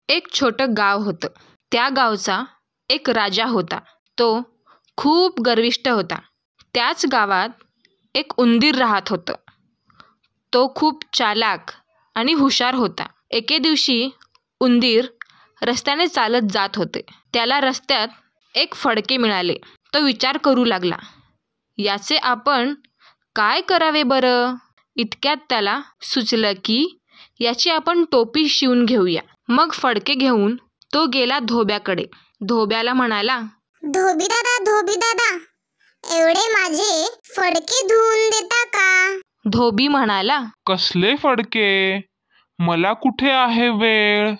एक छोटं गाव होतं. त्या गावचा एक राजा होता. तो खूप गर्विष्ठ होता. त्याच गावात एक उंदीर राहत होतं. तो खूप चालाक आणि हुशार होता. एके दिवशी उंदीर रस्त्याने चालत जात होते. त्याला रस्त्यात एक फडके मिळाले. तो विचार करू लागला, याचे आपण काय करावे बरं? इतक्यात त्याला सुचलं की याची आपण टोपी शिवून घेऊया. मग फडके घेऊन तो गेला धोब्याकडे. धोब्याला म्हणाला, धोबी दादा, एवढे माझे फडके धुवून देता का? धोबी म्हणाला, कसले फडके? मला कुठे आहे वेळ?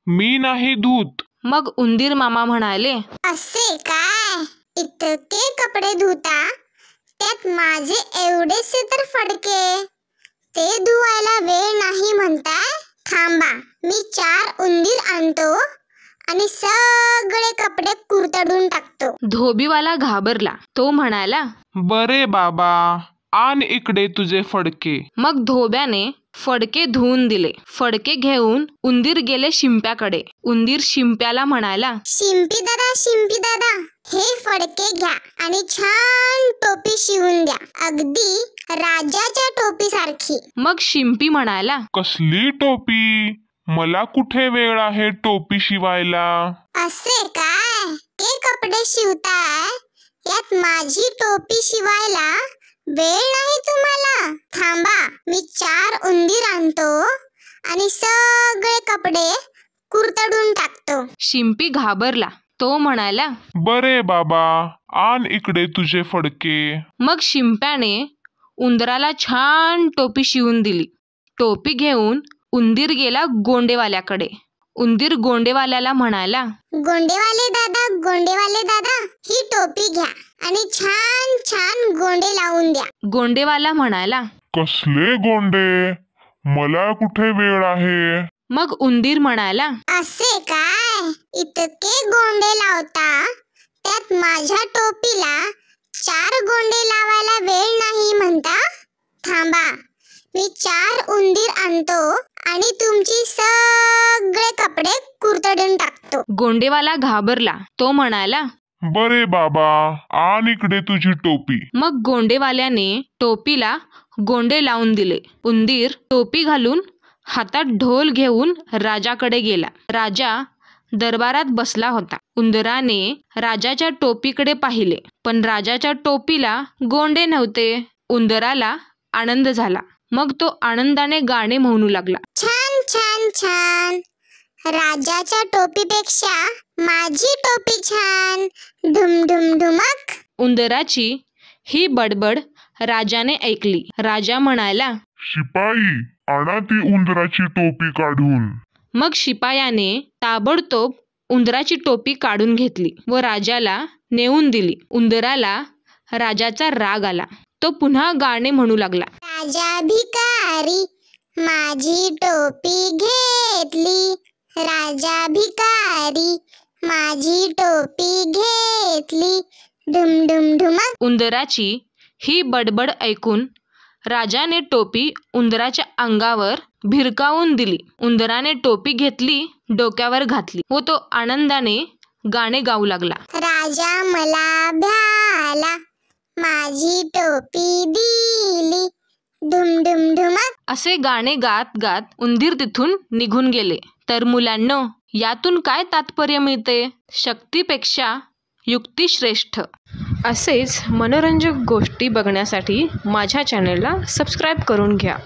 मी नाही धूत. मग उंदीर मामा म्हणाले, असे काय? इतके कपडे धुता, त्यात माझे एवढेसे तर फडके, ते धुवायला वेळ नाही म्हणताय? थांबा, मी 4 उंदीर आणतो आणि सगळे कपडे कुरतडून टाकतो. धोबीवाला घाबरला. तो म्हणाला, बरे बाबा, आण इकडे तुझे फडके. मग धोब्याने फडके धुवून दिले. फडके घेऊन उंदीर गेले शिंप्याकडे. उंदीर शिंप्याला म्हणाला, शिंपी दादा, हे फडके घ्या आणि छान टोपी शिवून द्या, अगदी राजाच्या टोपीसारखी. मग शिंपी म्हणाला, कसली टोपी? मला कुठे वेळ आहे टोपी शिवायला? असे काय? हे कपडे शिवताय, यात माझी टोपी शिवायला वेळ नाही तुम्हाला? थांबा, मी 4 उंदीर आणतो आणि सगळे कपडे कुरतडून टाकतो. शिंपी घाबरला. तो म्हणाला, बरे बाबा, आण इकडे तुझे फडके. मग शिंप्याने उंदराला छान टोपी शिवून दिली. टोपी घेऊन उंदीर गेला गोंडेवाल्याकडे. उंदीर गोंडेवाल्याला म्हणाला, गोंडेवाले दादा, ही टोपी घ्या आणि छान छान गोंडे लावून द्या. गोंडेवाला म्हणाला, कसले गोंडे? मला कुठे वेळ आहे? मग उंदीर म्हणाला, असे काय? इतके गोंडे लावता, त्यात माझ्या टोपीला 4 गोंडे लावायला वेळ नाही म्हणता? थांबा, मी 4 उंदीर आणतो आणि तुमची सगळे कपडे कुरतडून टाकतो. गोंडेवाला घाबरला. तो म्हणाला, बरे बाबा, आण इकडे तुझी टोपी. मग गोंडेवाल्याने टोपीला गोंडे लावून दिले. उंदीर टोपी घालून हातात ढोल घेऊन राजाकडे गेला. राजा दरबारात बसला होता. उंदराने राजाच्या टोपीकडे पाहिले, पण राजाच्या टोपीला गोंडे नव्हते. उंदराला आनंद झाला. मग तो आनंदाने गाणे म्हणू लागला, छान छान छान, राजाच्या टोपीपेक्षा माझी टोपी छान, ढुम ढुम ढुमक. उंदराची ही बडबड राजाने ऐकली. राजा म्हणाला, शिपाई, आणा ती उंदराची टोपी काढून. मग शिपायाने ताबडतोब उंदराची टोपी काढून घेतली व राजाला नेऊन दिली. उंदराला राजाचा राग आला. तो पुन्हा गाणे म्हणू लागला, राजा भिकारी, माझी टोपी घेतली, राजा भिकारी, माझी टोपी घेतली, ढुम ढुम ढुमक. उंदराची ही बडबड ऐकून राजाने टोपी उंदराच्या अंगावर भिरकावून दिली. उंदराने टोपी घेतली, डोक्यावर घातली व तो आनंदाने गाणे गाऊ लागला. राजा मला भ्याला, माझी टोपी दिली, ढुम ढुम ढुमक. असे गाणे गात गात उंदीर तिथून निघून गेले. तर मुलांनो, यातून काय तात्पर्य मिळते? शक्तीपेक्षा युक्ती श्रेष्ठ. असेच मनोरंजक गोष्टी बघण्यासाठी माझ्या चॅनलला सबस्क्राईब करून घ्या.